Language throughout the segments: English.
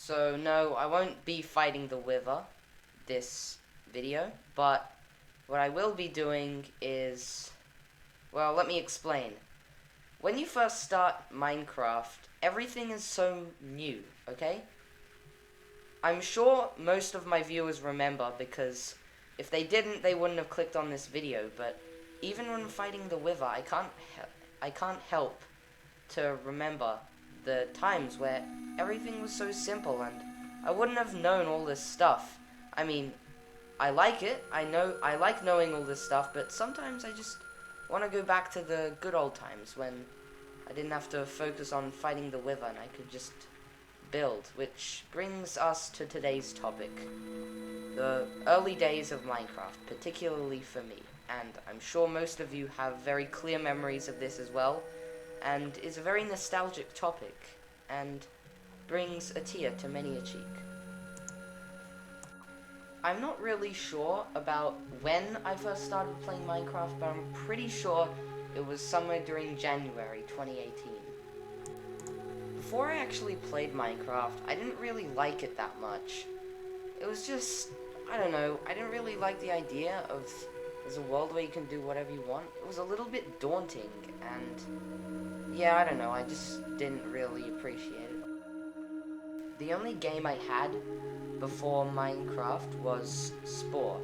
So no, I won't be fighting the Wither this video, but what I will be doing is, well, let me explain. When you first start Minecraft, everything is so new, okay? I'm sure most of my viewers remember, because if they didn't, they wouldn't have clicked on this video, but even when fighting the Wither, I can't help to remember the times where everything was so simple and I wouldn't have known all this stuff. I mean, I like it. I like knowing all this stuff, but sometimes I just want to go back to the good old times when I didn't have to focus on fighting the Wither and I could just build, which brings us to today's topic. The early days of Minecraft, particularly for me, and I'm sure most of you have very clear memories of this as well, and is a very nostalgic topic, and brings a tear to many a cheek. I'm not really sure about when I first started playing Minecraft, but I'm pretty sure it was somewhere during January 2018. Before I actually played Minecraft, I didn't really like it that much. It was just, I don't know, I didn't really like the idea of there's a world where you can do whatever you want. It was a little bit daunting, and yeah, I don't know, I just didn't really appreciate it. The only game I had before Minecraft was Spore,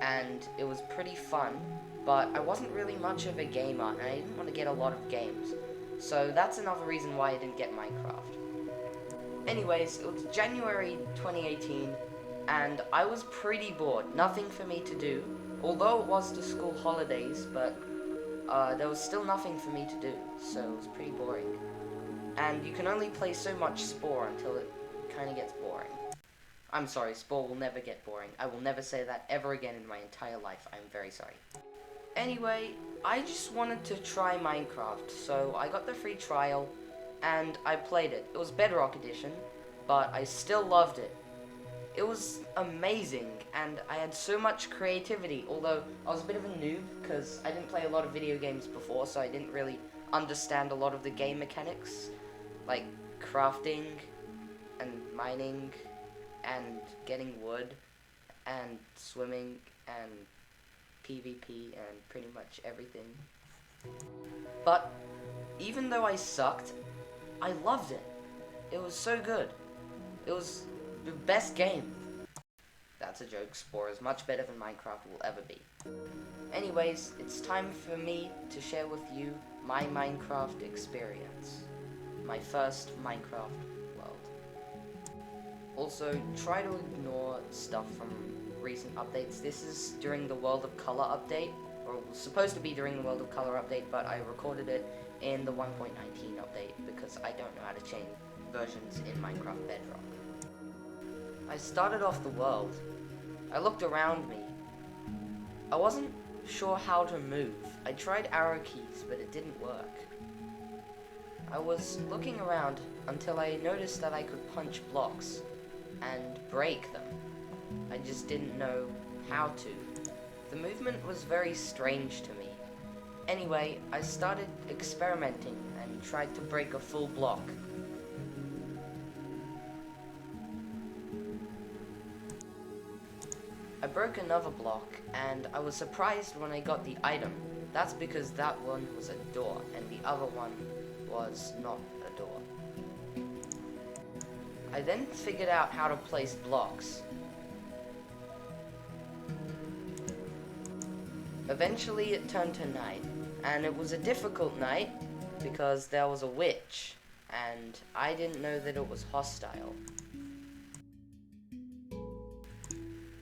and it was pretty fun, but I wasn't really much of a gamer, and I didn't want to get a lot of games, so that's another reason why I didn't get Minecraft. Anyways, it was January 2018, and I was pretty bored, nothing for me to do, although it was the school holidays, but there was still nothing for me to do, so it was pretty boring. And you can only play so much Spore until it kind of gets boring. I'm sorry, Spore will never get boring. I will never say that ever again in my entire life. I'm very sorry. Anyway, I just wanted to try Minecraft, so I got the free trial, and I played it. It was Bedrock Edition, but I still loved it. It was amazing, and I had so much creativity, although I was a bit of a noob, because I didn't play a lot of video games before, so I didn't really understand a lot of the game mechanics, like crafting, and mining, and getting wood, and swimming, and PvP, and pretty much everything. But even though I sucked, I loved it. It was so good. It was the best game. That's a joke. Spore is much better than Minecraft will ever be. Anyways, it's time for me to share with you my Minecraft experience. My first Minecraft world. Also, try to ignore stuff from recent updates. This is during the World of Color update, or it was supposed to be during the World of Color update, but I recorded it in the 1.19 update because I don't know how to change versions in Minecraft Bedrock. I started off the world. I looked around me. I wasn't sure how to move. I tried arrow keys, but it didn't work. I was looking around until I noticed that I could punch blocks and break them. I just didn't know how to. The movement was very strange to me. Anyway, I started experimenting and tried to break a full block. I broke another block, and I was surprised when I got the item. That's because that one was a door, and the other one was not a door. I then figured out how to place blocks. Eventually it turned to night, and it was a difficult night because there was a witch, and I didn't know that it was hostile.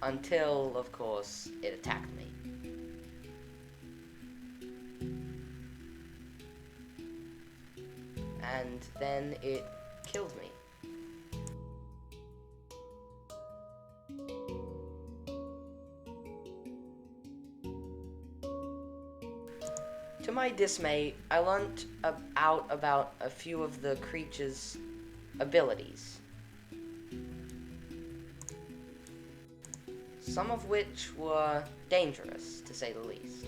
Until, of course, it attacked me. And then it killed me. To my dismay, I learnt about a few of the creature's abilities. Some of which were dangerous, to say the least.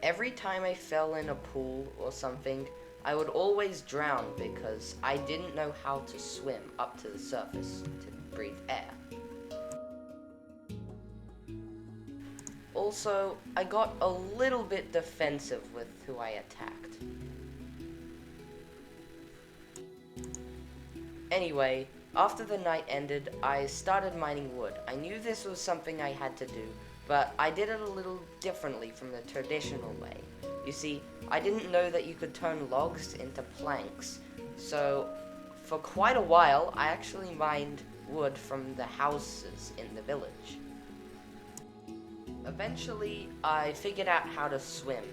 Every time I fell in a pool or something, I would always drown because I didn't know how to swim up to the surface to breathe air. Also, I got a little bit defensive with who I attacked. Anyway, after the night ended, I started mining wood. I knew this was something I had to do, but I did it a little differently from the traditional way. You see, I didn't know that you could turn logs into planks, so for quite a while, I actually mined wood from the houses in the village. Eventually, I figured out how to swim.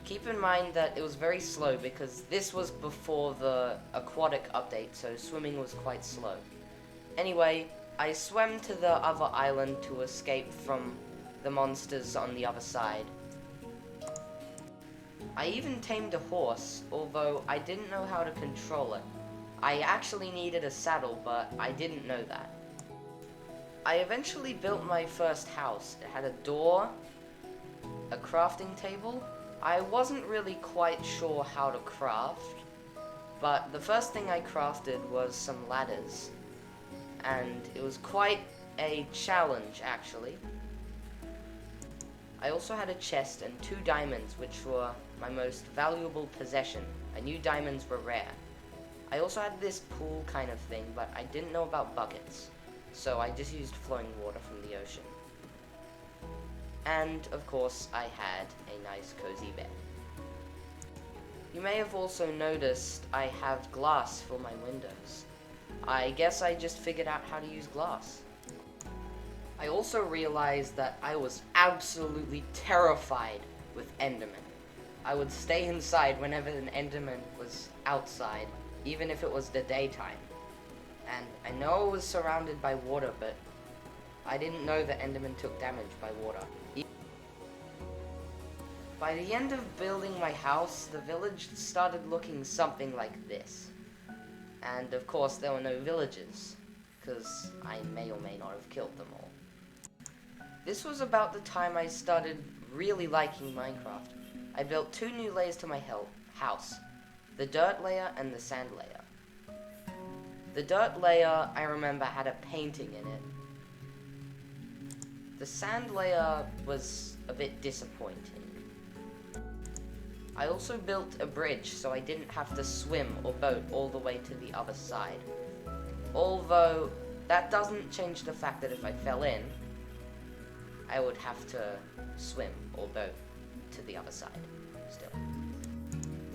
Keep in mind that it was very slow because this was before the aquatic update, so swimming was quite slow. Anyway, I swam to the other island to escape from the monsters on the other side. I even tamed a horse, although I didn't know how to control it. I actually needed a saddle, but I didn't know that. I eventually built my first house. It had a door, a crafting table. I wasn't really quite sure how to craft, but the first thing I crafted was some ladders, and it was quite a challenge actually. I also had a chest and 2 diamonds, which were my most valuable possession. I knew diamonds were rare. I also had this pool kind of thing, but I didn't know about buckets, so I just used flowing water from the ocean. And, of course, I had a nice cozy bed. You may have also noticed I have glass for my windows. I guess I just figured out how to use glass. I also realized that I was absolutely terrified with Endermen. I would stay inside whenever an Enderman was outside, even if it was the daytime. And I know I was surrounded by water, but I didn't know that Enderman took damage by water. By the end of building my house, the village started looking something like this. And of course there were no villagers, because I may or may not have killed them all. This was about the time I started really liking Minecraft. I built 2 new layers to my house, the dirt layer and the sand layer. The dirt layer, I remember, had a painting in it. The sand layer was a bit disappointing. I also built a bridge so I didn't have to swim or boat all the way to the other side. Although, that doesn't change the fact that if I fell in, I would have to swim or boat to the other side still.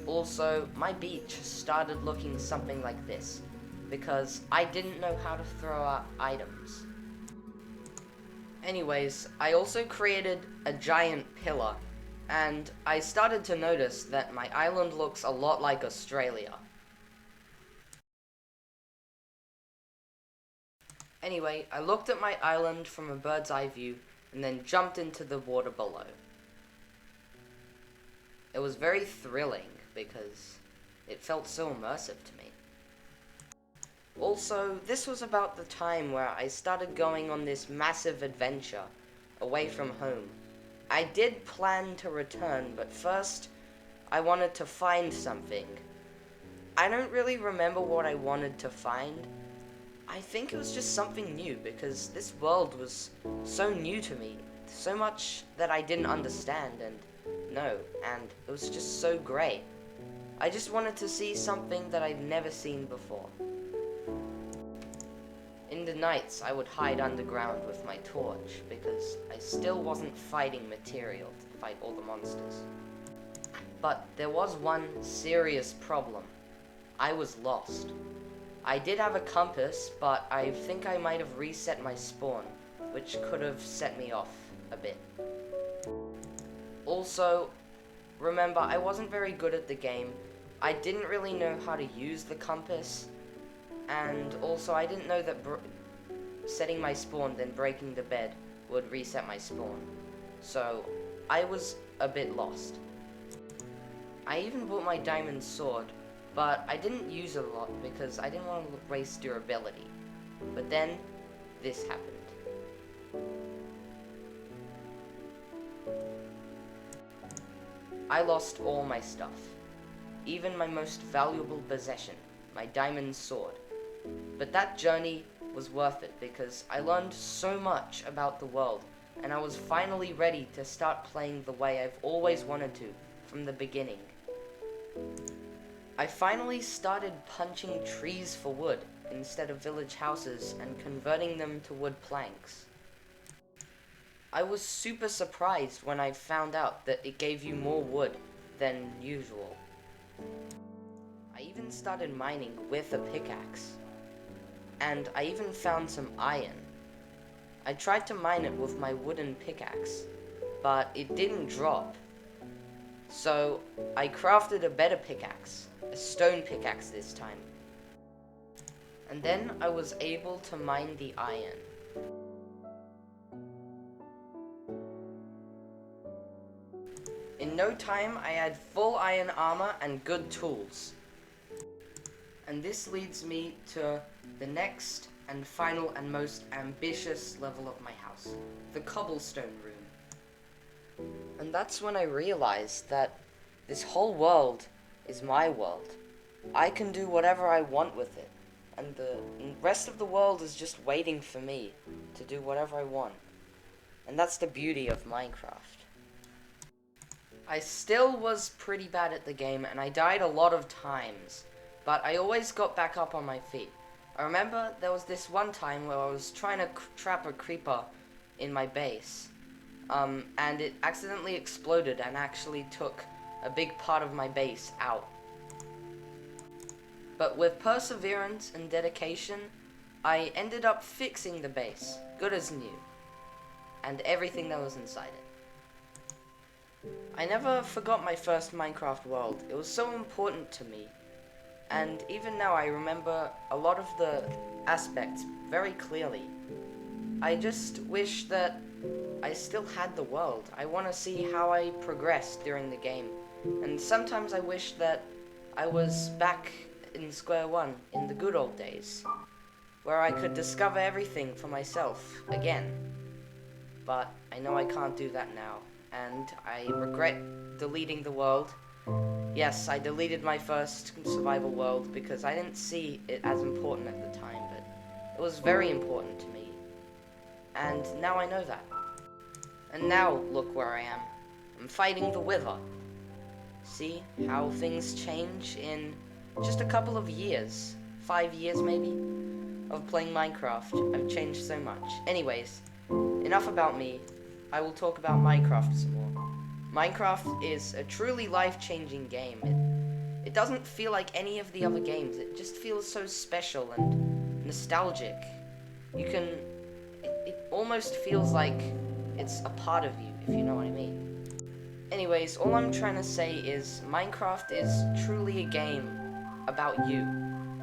Also, my beach started looking something like this, because I didn't know how to throw out items. Anyways, I also created a giant pillar, and I started to notice that my island looks a lot like Australia. Anyway, I looked at my island from a bird's eye view, and then jumped into the water below. It was very thrilling, because it felt so immersive to me. Also, this was about the time where I started going on this massive adventure away from home. I did plan to return, but first, I wanted to find something. I don't really remember what I wanted to find. I think it was just something new, because this world was so new to me, so much that I didn't understand and know, and it was just so great. I just wanted to see something that I'd never seen before. In the nights, I would hide underground with my torch, because I still wasn't fighting material to fight all the monsters. But there was one serious problem. I was lost. I did have a compass, but I think I might have reset my spawn, which could have set me off a bit. Also, remember, I wasn't very good at the game. I didn't really know how to use the compass, and also I didn't know that setting my spawn then breaking the bed would reset my spawn. So I was a bit lost. I even bought my diamond sword, but I didn't use it a lot because I didn't want to waste durability. But then this happened. I lost all my stuff. even my most valuable possession, my diamond sword. But that journey was worth it because I learned so much about the world, and I was finally ready to start playing the way I've always wanted to from the beginning. I finally started punching trees for wood instead of village houses and converting them to wood planks. I was super surprised when I found out that it gave you more wood than usual. I even started mining with a pickaxe. And I even found some iron. I tried to mine it with my wooden pickaxe, but it didn't drop. So I crafted a better pickaxe, a stone pickaxe this time. And then I was able to mine the iron. In no time, I had full iron armor and good tools. And this leads me to the next and final and most ambitious level of my house, the cobblestone room. And that's when I realized that this whole world is my world. I can do whatever I want with it, and the rest of the world is just waiting for me to do whatever I want. And that's the beauty of Minecraft. I still was pretty bad at the game, and I died a lot of times, but I always got back up on my feet. I remember there was this one time where I was trying to trap a creeper in my base, and it accidentally exploded and actually took a big part of my base out. But with perseverance and dedication, I ended up fixing the base, good as new, and everything that was inside it. I never forgot my first Minecraft world. It was so important to me. And even now I remember a lot of the aspects very clearly. I just wish that I still had the world. I want to see how I progressed during the game. And sometimes I wish that I was back in square one in the good old days, where I could discover everything for myself again. But I know I can't do that now. And I regret deleting the world. Yes, I deleted my first survival world because I didn't see it as important at the time, but it was very important to me. And now I know that. And now, look where I am. I'm fighting the Wither. See how things change in just a couple of years. 5 years, maybe, of playing Minecraft. I've changed so much. Anyways, enough about me. I will talk about Minecraft some more. Minecraft is a truly life-changing game. It doesn't feel like any of the other games. It just feels so special and nostalgic. It almost feels like it's a part of you, if you know what I mean. Anyways, all I'm trying to say is Minecraft is truly a game about you.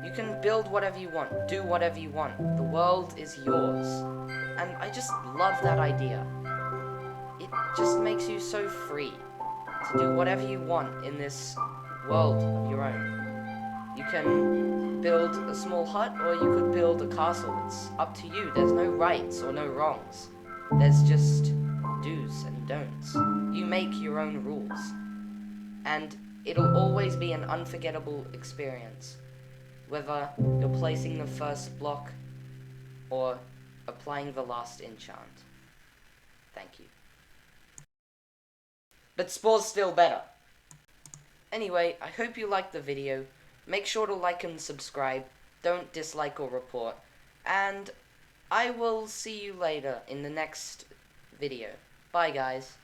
You can build whatever you want, do whatever you want. The world is yours. And I just love that idea. It just makes you so free to do whatever you want in this world of your own. You can build a small hut, or you could build a castle. It's up to you. There's no rights or no wrongs. There's just do's and don'ts. You make your own rules. And it'll always be an unforgettable experience, whether you're placing the first block or applying the last enchant. Thank you. But Spore's still better. Anyway, I hope you liked the video. Make sure to like and subscribe. Don't dislike or report. And I will see you later in the next video. Bye, guys.